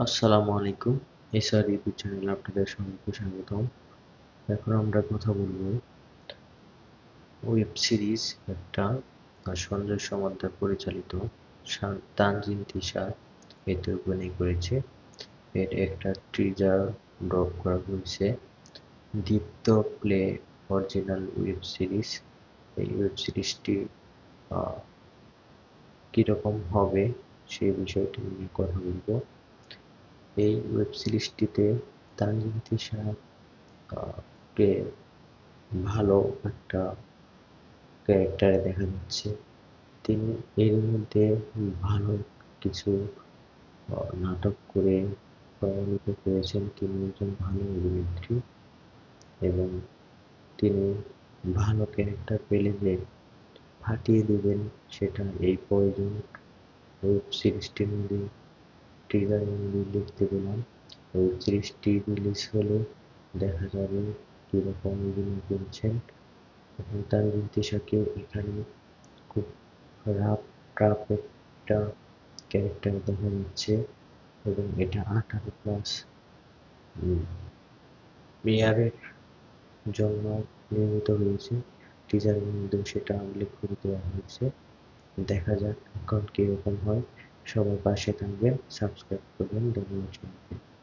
আসসালামু আলাইকুম। SR YouTube চ্যানেলে আপনাদের সবাইকে স্বাগতম। এখন আমরা কথা বলবো ওয়েব সিরিজ একটা সঞ্জয় সমাদ্দার পরিচালিত তানজিন তিশা এতে অভিনয় করেছে। এর একটা টিজার ড্রপ করা হয়েছে। দীপ্ত প্লে অরিজিনাল ওয়েব সিরিজ। এই ওয়েব সিরিজটি কিরকম হবে সেই বিষয়টি নিয়ে কথা বলবো। এই ওয়েব সিরিজটিতে তানজিন তিশা কে ভালো একটা ক্যারেক্টারে দেখা যাচ্ছে। তিনি এর মধ্যে ভালো কিছু নাটক করে প্রমাণিত করেছেন তিনি একজন ভালো অভিনেত্রী এবং তিনি ভালো ক্যারেক্টার পেলে যে ফাটিয়ে দিবেন সেটা এই প্রয়োজন ওয়েব সিরিজটির মধ্যে ট্রিগারের মধ্যে দেখতে পেলাম। ওয়েব সিরিজটি রিলিজ হলে দেখা যাবে কিরকম অভিনয় করেছেন এবং তানজিন তিশাকে এখানে খুব টাফ একটা ক্যারেক্টার দেখা যাচ্ছে এবং এটা 18+ মেয়ারের জন্য নির্মিত হয়েছে। টিজারের মধ্যেও সেটা উল্লেখ করে দেওয়া হয়েছে। দেখা যাক এখন কিরকম হয়। সবাই পাশে থাকবেন, সাবস্ক্রাইব করবেন। ধন্যবাদ সবাইকে।